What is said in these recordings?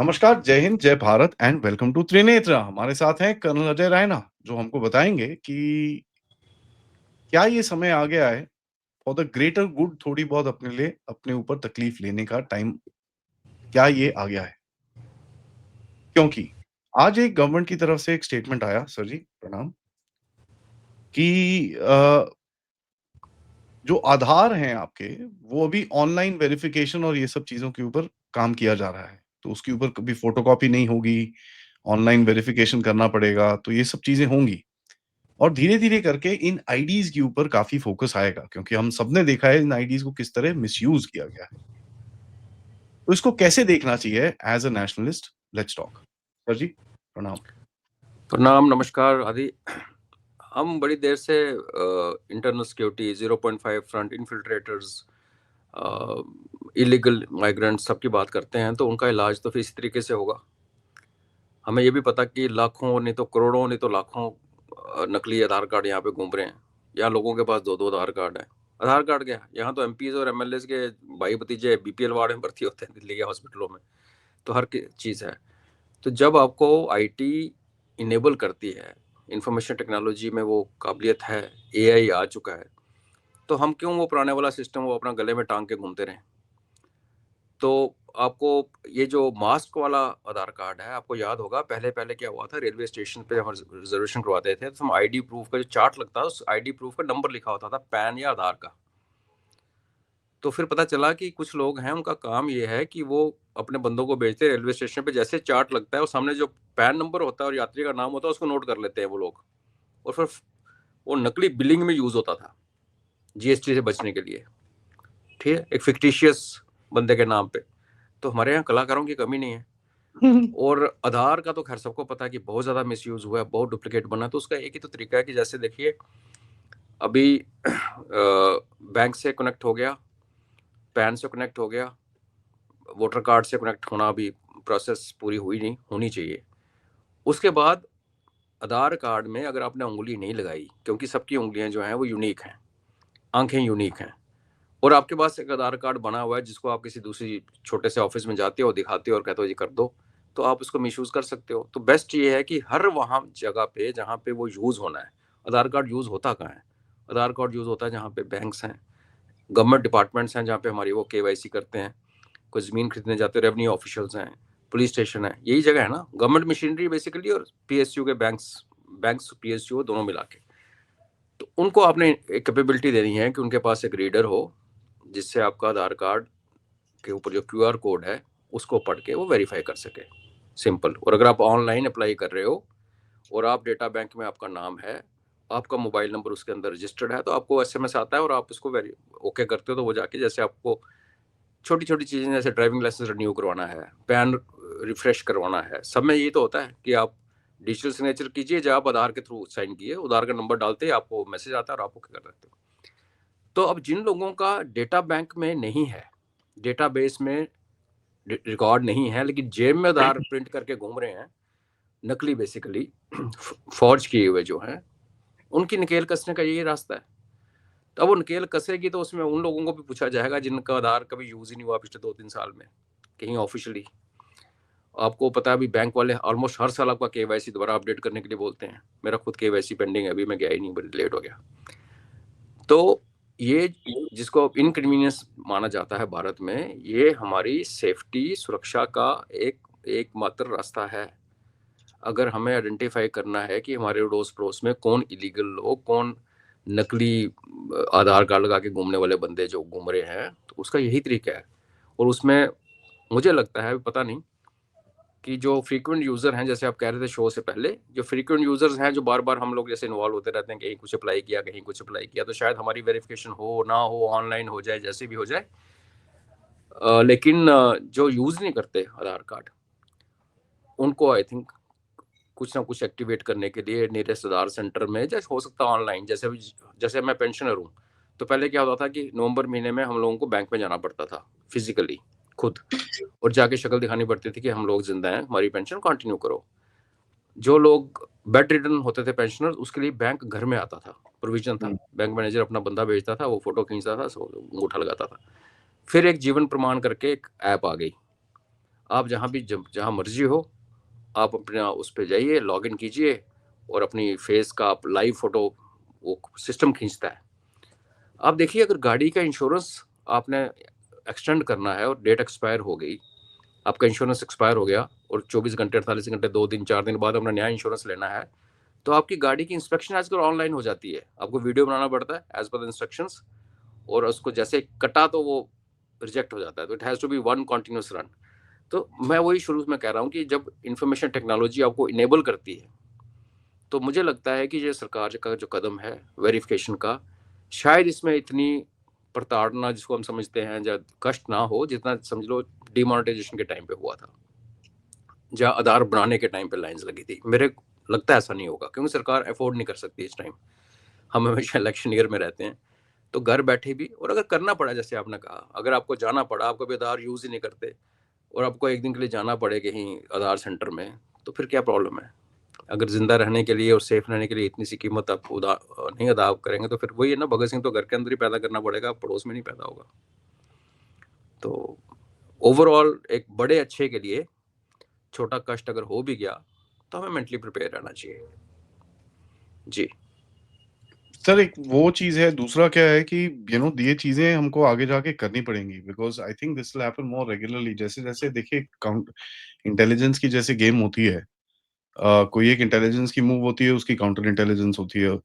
नमस्कार, जय हिंद, जय Bharat and welcome to Trinetra. हमारे साथ हैं कर्नल अजय रैना, जो हमको बताएँगे कि क्या ये समय आ गया है फॉर द ग्रेटर गुड थोड़ी बहुत अपने लिए अपने ऊपर तकलीफ लेने का टाइम क्या ये आ गया है? क्योंकि आज एक गवर्नमेंट की तरफ से एक स्टेटमेंट आया सर जी, प्रणाम, कि जो आधार हैं आपके, वो अभी ऑनलाइन वेरिफिकेशन और ये सब चीज़ों के ऊपर काम किया जा रहा है। तो उसके ऊपर कभी फोटोकॉपी नहीं होगी, ऑनलाइन वेरिफिकेशन करना पड़ेगा, तो ये सब चीज़ें होंगी। और धीरे-धीरे करके इन आईडीज़ के ऊपर काफ़ी फ़ोकस आएगा क्योंकि हम सबने देखा है इन आईडीज़ को किस तरह मिसयूज़ किया गया है। तो इसको कैसे देखना चाहिए as a nationalist? Let's talk. Sir ji, प्रणाम। प्रणाम, नमस्कार आदि। हम बड़ी देर से internal security 0.5 front infiltrators, illegal migrants सबकी बात करते हैं, तो उनका इलाज तो फिर इस तरीके से होगा। हमें ये भी पता कि लाखों नहीं तो करोड़ों नहीं तो लाखों नकली आधार कार्ड यहाँ पे घूम रहे हैं। यहाँ लोगों के पास 2-2 आधार कार्ड हैं। आधार कार्ड क्या है, यहाँ तो एमपीज और एमएलएज के भाई भतीजे बीपीएल वार्ड में भर्ती होते हैं दिल्ली के हॉस्पिटलों में, तो हर चीज़ है। तो जब आपको आईटी इनेबल करती है, इंफॉर्मेशन टेक्नोलॉजी में वो काबिलियत है, एआई आ चुका है, तो हम क्यों वो पुराने वाला सिस्टम वो अपना गले में टांग के घूमते रहें। तो आपको ये जो मास्क वाला आधार कार्ड है, आपको याद होगा पहले पहले क्या हुआ था, रेलवे स्टेशन पे हम रिजर्वेशन करवाते थे तो हम आईडी प्रूफ का जो चार्ट लगता है, उस आईडी प्रूफ का नंबर लिखा होता था, पैन या आधार का। तो फिर पता चला कि कुछ लोग हैं, उनका काम ये है कि वो अपने बंदों को भेजते हैं रेलवे स्टेशन पे, जैसे चार्ट लगता है और सामने जो पैन नंबर होता है और यात्री का नाम होता है उसको नोट कर लेते हैं वो लोग, और फिर वो नकली बिलिंग में यूज होता था जीएसटी से बचने के लिए। ठीक है, एक फिक्टिशियस बंदे के नाम पे। तो हमारे यहाँ कलाकारों की कमी नहीं है। और आधार का तो खैर सबको पता है कि बहुत ज्यादा मिसयूज हुआ है, बहुत डुप्लीकेट बना। तो उसका एक ही तो तरीका है कि जैसे देखिए अभी बैंक से कनेक्ट हो गया, पैन से कनेक्ट हो गया, वोटर कार्ड से कनेक्ट होना अभी प्रोसेस पूरी हुई नहीं, होनी चाहिए। उसके बाद आधार कार्ड में अगर आपने उंगली नहीं लगाई, क्योंकि सबकी उंगलियां जो हैं वो यूनिक हैं, आंखें यूनिक हैं, और आपके पास एक आधार कार्ड बना हुआ है जिसको आप किसी दूसरी छोटे से ऑफिस में जाते हो, दिखाते हो और कहते हो ये कर दो, तो आप उसको मिसयूज कर सकते हो। तो बेस्ट ये है कि हर वहाँ जगह पे जहाँ पे वो यूज होना है, आधार कार्ड यूज होता कहाँ है? आधार कार्ड यूज होता है जहाँ पे बैंक्स हैं, गवर्नमेंट डिपार्टमेंट्स हैं जहाँ पे हमारी वो केवाईसी करते हैं, कोई ज़मीन खरीदने जाते हो, रेवेन्यू ऑफिशियल्स हैं, पुलिस स्टेशन है, यही जगह है ना गवर्नमेंट मशीनरी बेसिकली, और पीएसयू के बैंक्स पीएसयू दोनों मिला के। तो उनको आपने एक कैपेबिलिटी देनी है कि उनके पास एक रीडर हो जिससे आपका आधार कार्ड के ऊपर जो क्यूआर कोड है उसको पढ़ के वो वेरीफाई कर सके, सिंपल। और अगर आप ऑनलाइन अप्लाई कर रहे हो और आप डेटा बैंक में आपका नाम है, आपका मोबाइल नंबर उसके अंदर रजिस्टर्ड है, तो आपको एसएमएस आता है और आप उसको ओके करते हो, तो वो जाके जैसे आपको छोटी छोटी चीज़ें जैसे ड्राइविंग लाइसेंस रिन्यू करवाना है, पैन रिफ्रेश करवाना है, सब में यही तो होता है कि आप डिजिटल सिग्नेचर कीजिए, जब आप आधार के थ्रू साइन किए, आधार का नंबर डालते ही आपको मैसेज आता है और आप ओके कर देते हो। तो अब जिन लोगों का डेटा बैंक में नहीं है, डेटाबेस में रिकॉर्ड नहीं है, लेकिन जेब में आधार प्रिंट करके घूम रहे हैं, नकली बेसिकली फॉर्ज किए हुए जो हैं, उनकी नकेल कसने का यही रास्ता है। तो अब वो नकेल कसेगी तो उसमें उन लोगों को भी पूछा जाएगा जिनका आधार कभी यूज ही नहीं हुआ पिछले 2-3 साल में कहीं ऑफिशियली। आपको पता है अभी बैंक वाले ऑलमोस्ट हर साल आपका केवाईसी दोबारा अपडेट करने के लिए बोलते हैं। मेरा खुद केवाईसी पेंडिंग है, अभी मैं गया ही नहीं, बड़ी लेट हो गया। तो ये जिसको इनकन्वीनियंस माना जाता है भारत में, ये हमारी सेफ्टी सुरक्षा का एकमात्र रास्ता है। अगर हमें आइडेंटिफाई करना है कि हमारे अड़ोस पड़ोस में कौन इलीगल लोग, कौन नकली आधार कार्ड लगा के घूमने वाले बंदे जो घूम रहे हैं, तो उसका यही तरीका है। और उसमें मुझे लगता है, पता नहीं, कि जो फ्रीक्वेंट यूजर हैं, जैसे आप कह रहे थे शो से पहले, जो फ्रीक्वेंट यूजर्स हैं, जो बार बार हम लोग जैसे इन्वॉल्व होते रहते हैं, कहीं कुछ अप्लाई किया, कहीं कुछ अप्लाई किया, तो शायद हमारी वेरिफिकेशन हो ना हो, ऑनलाइन हो जाए, जैसे भी हो जाए, लेकिन जो यूज नहीं करते आधार कार्ड, उनको आई थिंक कुछ ना कुछ एक्टिवेट करने के लिए नियरेस्ट आधार सेंटर में, जैसे हो सकता है ऑनलाइन, जैसे मैं पेंशनर हूँ, तो पहले क्या होता था कि नवंबर महीने में हम लोगों को बैंक में जाना पड़ता था फिजिकली खुद, और जाके शक्ल दिखानी पड़ती थी कि हम लोग जिंदा हैं, हमारी पेंशन कंटिन्यू करो। जो लोग बेड रिटर्न होते थे पेंशनर, उसके लिए बैंक घर में आता था, प्रोविजन था, बैंक मैनेजर अपना बंदा भेजता था, वो फोटो खींचता था, अंगूठा लगाता था। फिर एक जीवन प्रमाण करके एक ऐप आ गई, आप जहाँ मर्जी हो, आप अपना उस पे जाइए, लॉगिन कीजिए और अपनी फेस का आप लाइव फोटो वो सिस्टम खींचता है। आप देखिए, अगर गाड़ी का इंश्योरेंस आपने एक्सटेंड करना है और डेट एक्सपायर हो गई, आपका इंश्योरेंस एक्सपायर हो गया और 24 घंटे 48 घंटे 2 दिन 4 दिन बाद अपना नया इंश्योरेंस लेना है, तो आपकी गाड़ी की इंस्पेक्शन आजकल ऑनलाइन हो जाती है। आपको वीडियो बनाना पड़ता है एज पर इंस्ट्रक्शंस, और उसको जैसे कटा तो वो रिजेक्ट हो जाता है। तो it has to be one continuous run. तो मैं वही शुरू में कह रहा हूँ कि जब इंफॉर्मेशन टेक्नोलॉजी आपको इनेबल करती है, तो मुझे लगता है कि ये सरकार का जो कदम है वेरिफिकेशन का, शायद इसमें इतनी प्रताड़ना जिसको हम समझते हैं या कष्ट ना हो, जितना समझ लो डिमोनेटाइजेशन के टाइम पे हुआ था, जहाँ आधार बनाने के टाइम पे लाइंस लगी थी। मेरे लगता है ऐसा नहीं होगा, क्योंकि सरकार अफोर्ड नहीं कर सकती इस टाइम। हम हमेशा इलेक्शन ईयर में रहते हैं, तो घर बैठे भी, और अगर करना पड़ा जैसे आपने कहा, अगर आपको जाना पड़ा, आप कभी आधार यूज़ ही नहीं करते और आपको एक दिन के लिए जाना पड़े कहीं आधार सेंटर में, तो फिर क्या प्रॉब्लम है? अगर जिंदा रहने के लिए और सेफ रहने के लिए इतनी सी कीमत आप नहीं अदा करेंगे, तो फिर वही है ना, भगत सिंह तो घर के अंदर ही पैदा करना पड़ेगा, पड़ोस में नहीं पैदा होगा। तो ओवरऑल एक बड़े अच्छे के लिए छोटा कष्ट अगर हो भी गया, तो हमें मेंटली प्रिपेयर रहना चाहिए। जी। सर एक वो चीज़ है, दूसरा क्या है कि ये चीज़ें हमको आगे जाके करनी पड़ेंगी because I think this will happen more regularly. जैसे-जैसे देखिए काउंट इंटेलिजेंस की जैसे गेम होती है, कोई एक इंटेलिजेंस की मूव होती है, उसकी काउंटर इंटेलिजेंस होती है।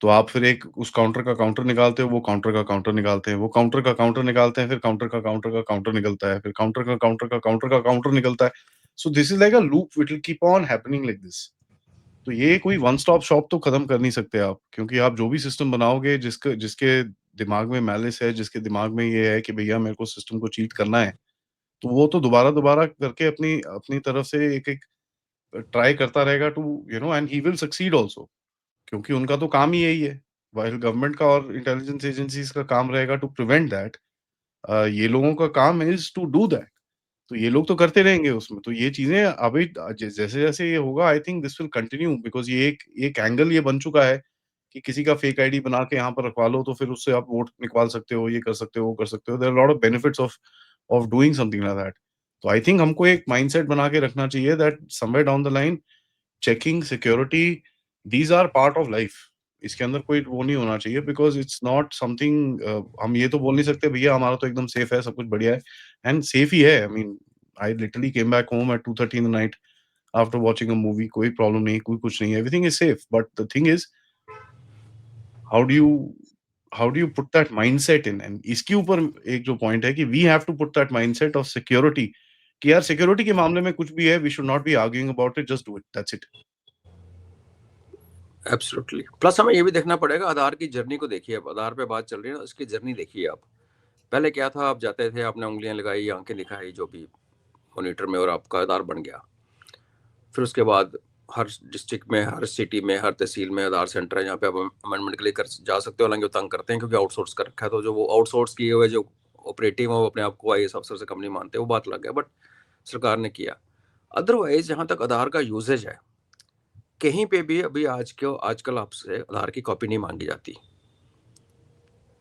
तो आप फिर एक उस काउंटर का काउंटर निकालते हो, वो काउंटर का काउंटर निकालते हैं, वो काउंटर का काउंटर निकालते हैं, फिर काउंटर का काउंटर का काउंटर निकलता है, फिर काउंटर का काउंटर का काउंटर का काउंटर निकलता है। So this is like a loop, it will keep on happening like this. तो ये कोई वन स्टॉप शॉप तो खत्म कर नहीं सकते आप, क्योंकि आप जो भी सिस्टम बनाओगे जिसके जिसके दिमाग में मैलिस है, जिसके दिमाग में ये है कि भैया मेरे को सिस्टम को चीट करना है, तो वो तो दोबारा-दोबारा करके अपनी अपनी तरफ से एक-एक ट्राई करता रहेगा to and he will succeed also, क्योंकि उनका तो काम ही यही है। व्हाइल गवर्नमेंट का और इंटेलिजेंस एजेंसीज़ का काम रहेगा टू प्रिवेंट दैट, ये लोगों का काम इज़ टू डू दैट। तो ये लोग तो करते रहेंगे उसमें। तो ये चीज़ें अभी जैसे-जैसे ये होगा I think this will continue because ये एक एक एंगल ये बन चुका है कि किसी का फेक आईडी बना के यहाँ पर रखवा लो, तो फिर उससे आप वोट निकलवा सकते हो, ये कर सकते हो, वो कर सकते हो। There are lot of benefits of doing something like that. तो आई थिंक हमको एक माइंडसेट बना के रखना चाहिए that somewhere down the line checking, security, these are part of life. इसके अंदर कोई वो नहीं होना चाहिए बिकॉज़ इट्स नॉट समथिंग, हम ये तो बोल नहीं सकते भैया हमारा तो एकदम सेफ है, सब कुछ बढ़िया है, एंड सेफ ही है। I mean I literally came back home at 2:30 in the night after watching a movie, कोई प्रॉब्लम नहीं, कोई कुछ नहीं है, everything is safe. But the thing is how do you how do you put that mindset in, and इसके ऊपर एक जो पॉइंट है कि we have to put that mindset of security, कि यार सिक्योरिटी के मामले में कुछ भी है, we should not be arguing about it, just do it, that's it. Absolutely. Plus हमें ये भी देखना पड़ेगा, आधार की जर्नी को देखिए। अब आधार पे बात चल रही है ना, इसकी जर्नी देखिए आप। पहले क्या था, आप जाते थे, आपने उंगलियां लगाई, आंखें दिखाई, जो भी मॉनिटर में, और आपका आधार बन गया। फिर उसके बाद हर डिस्ट्रिक्ट में, हर सिटी में, हर तहसील में आधार सेंटर है, जहाँ पे आप अमेंडमेंट के लिए कर जा सकते हो। हालांकि वो तंग करते हैं क्योंकि आउटसोर्स कर रखा है, तो जो वो आउटसोर्स किए हुए जो ऑपरेटिव है, वो अपने आप को IAS अफसर से कम नहीं मानते, वो बात लग गया, बट सरकार ने किया। अदरवाइज जहाँ तक आधार का यूजेज है, कहीं पे भी अभी आजकल आपसे आधार की कॉपी नहीं मांगी जाती।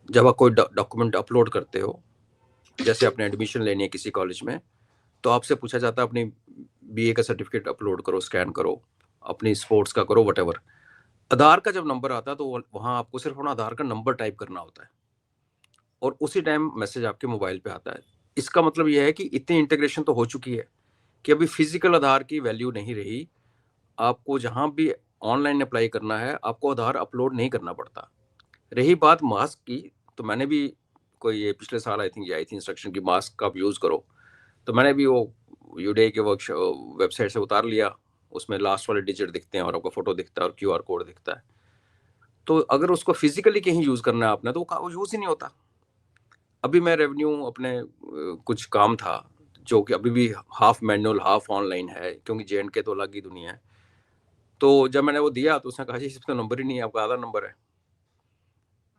जब आप कोई डॉक्यूमेंट अपलोड करते हो, जैसे आपने एडमिशन लेनी है किसी कॉलेज में, तो आपसे पूछा जाता है अपनी BA का सर्टिफिकेट अपलोड करो, स्कैन करो, अपनी स्पोर्ट्स का करो, वटेवर। आधार का जब नंबर आता है, तो वहाँ आपको सिर्फ अपना आधार का नंबर टाइप करना होता है और उसी टाइम मैसेज आपके मोबाइल पे आता है। इसका मतलब यह है कि इतनी इंटीग्रेशन तो हो चुकी है कि अभी फिजिकल आधार की वैल्यू नहीं रही। आपको जहाँ भी ऑनलाइन अप्लाई करना है, आपको आधार अपलोड नहीं करना पड़ता। रही बात मास्क की, तो मैंने भी कोई ये पिछले साल आई थिंक ये आई थी इंस्ट्रक्शन की, मास्क का आप यूज़ करो। तो मैंने भी वो यूडे के वेबसाइट से उतार लिया। उसमें लास्ट वाले डिजिट दिखते हैं और आपका फोटो दिखता है और QR कोड दिखता है। तो अगर उसको फिजिकली कहीं यूज़ करना है आपने, तो वो यूज़ ही नहीं होता। अभी मैं रेवेन्यू अपने कुछ काम था, जो कि अभी भी हाफ मैनुअल हाफ ऑनलाइन है, क्योंकि JNK तो अलग ही दुनिया है। तो जब मैंने वो दिया, तो उसने कहा जी इसमें तो नंबर ही नहीं है, आपका आधार नंबर है।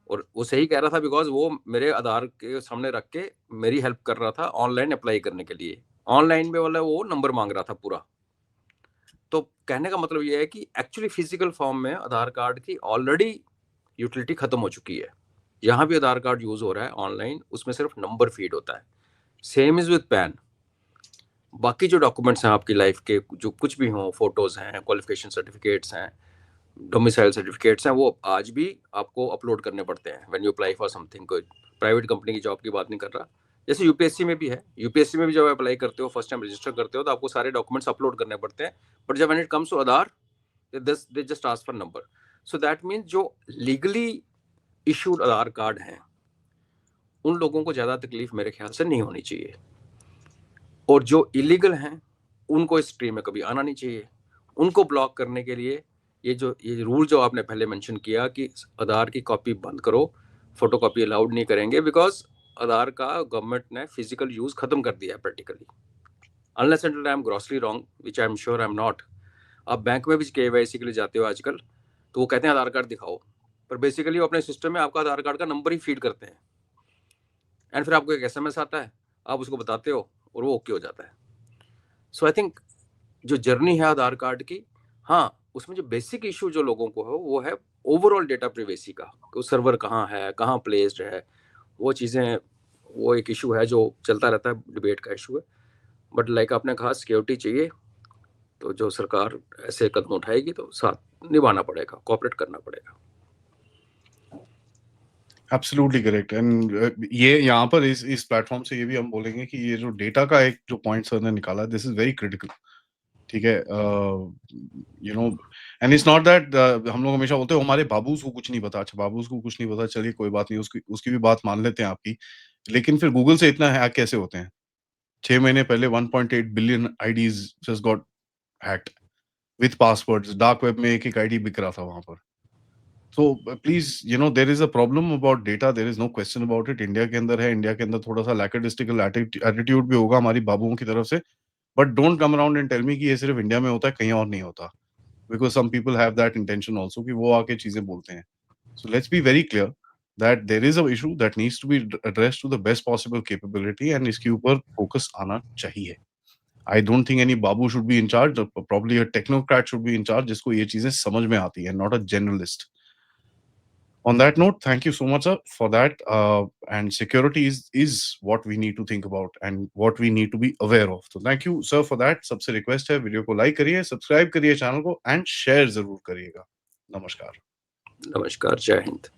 और वो सही कह रहा था, बिकॉज वो मेरे आधार के सामने रख के मेरी हेल्प कर रहा था ऑनलाइन अप्लाई करने के लिए। ऑनलाइन में वाला वो नंबर मांग रहा था पूरा। तो कहने का मतलब ये है कि एक्चुअली फिजिकल फॉर्म में आधार कार्ड की ऑलरेडी यूटिलिटी खत्म हो चुकी है। जहां भी आधार कार्ड यूज हो रहा है ऑनलाइन, उसमें सिर्फ नंबर फीड होता है। Same is with pan. बाकी जो डॉक्यूमेंट्स हैं आपकी लाइफ के, जो कुछ भी हों, फोटोज हैं, क्वालिफिकेशन सर्टिफिकेट्स हैं, डोमिसाइल सर्टिफिकेट्स हैं, वो आज भी आपको अपलोड करने पड़ते हैं when you apply for something. कोई प्राइवेट कंपनी की जॉब की बात नहीं कर रहा, जैसे यूपीएससी में भी है। यूपीएससी में भी जब अप्लाई करते हो, फर्स्ट टाइम रजिस्टर करते हो, तो आपको सारे डॉक्यूमेंट्स अपलोड करने पड़ते हैं। बट जब when it comes to Aadhaar, they just transfer number. So that means जो लीगली इशूड आधार कार्ड हैं, उन लोगों को ज़्यादा तकलीफ मेरे ख्याल से नहीं होनी चाहिए, और जो इलीगल हैं उनको इस ट्री में कभी आना नहीं चाहिए। उनको ब्लॉक करने के लिए ये रूल जो आपने पहले मेंशन किया कि आधार की कॉपी बंद करो, फोटो कॉपी अलाउड नहीं करेंगे, बिकॉज आधार का गवर्नमेंट ने फिजिकल यूज खत्म कर दिया है practically, unless and I am grossly wrong, which I am sure I am not. आप बैंक में भी केवाईसी के लिए जाते हो आजकल, तो वो कहते हैं आधार कार्ड दिखाओ, पर बेसिकली वो अपने सिस्टम में आपका आधार कार्ड का नंबर ही फीड करते हैं, एंड फिर आपको एक एसएमएस आता है, आप उसको बताते हो और वो ओके हो जाता है। सो आई थिंक जो जर्नी है आधार कार्ड की, हाँ, उसमें जो बेसिक इशू जो लोगों को है वो है ओवरऑल डेटा प्रिवेसी का, कि सर्वर कहाँ है, कहाँ प्लेस्ड है, वो चीज़ें, वो एक इशू है जो चलता रहता है, डिबेट का इशू है। बट लाइक आपने कहा, सिक्योरिटी चाहिए, तो जो सरकार ऐसे कदम उठाएगी तो साथ निभाना पड़ेगा, कोऑपरेट करना पड़ेगा। Absolutely correct. एंड ये यहाँ पर इस प्लेटफॉर्म से ये भी हम बोलेंगे कि ये जो डेटा का एक जो पॉइंट सर ने निकाला, दिस इज वेरी क्रिटिकल। ठीक है, you know, and it's not that हम लोग हमेशा बोलते हैं हमारे बाबूज को कुछ नहीं पता। अच्छा, बाबूज को कुछ नहीं पता, चलिए कोई बात नहीं, उसकी उसकी भी बात मान लेते हैं आपकी। लेकिन फिर गूगल से इतना हैक कैसे होते हैं? 6 महीने पहले 1.8 billion IDs just got hacked with passwords. Dark web में एक एक आईडी बिक रहा था वहां पर। तो please, there is a problem about data, there is no question about it. India के अंदर है, इंडिया के अंदर थोड़ा सा लैकेडिस्टिकल एटीट्यूड भी होगा हमारी बाबुओं की तरफ से। But don't come around and tell me कि ये सिर्फ इंडिया में होता है, कहीं और नहीं होता। Because some people have that intention also कि वो आके चीजें बोलते हैं। So let's be very clear that there is a issue that needs to be addressed to the best possible capability, and इसके ऊपर फोकस आना चाहिए। I don't think any babu should be in charge, probably a technocrat should be in charge, जिसको ये चीजें समझ में आती है, not a generalist. On that note, thank you so much, sir, for that. And security is what we need to think about and what we need to be aware of. So thank you, sir, for that. सबसे request है, video को like करिए, subscribe करिए channel को, and share जरूर करिएगा। नमस्कार। नमस्कार, जय हिंद।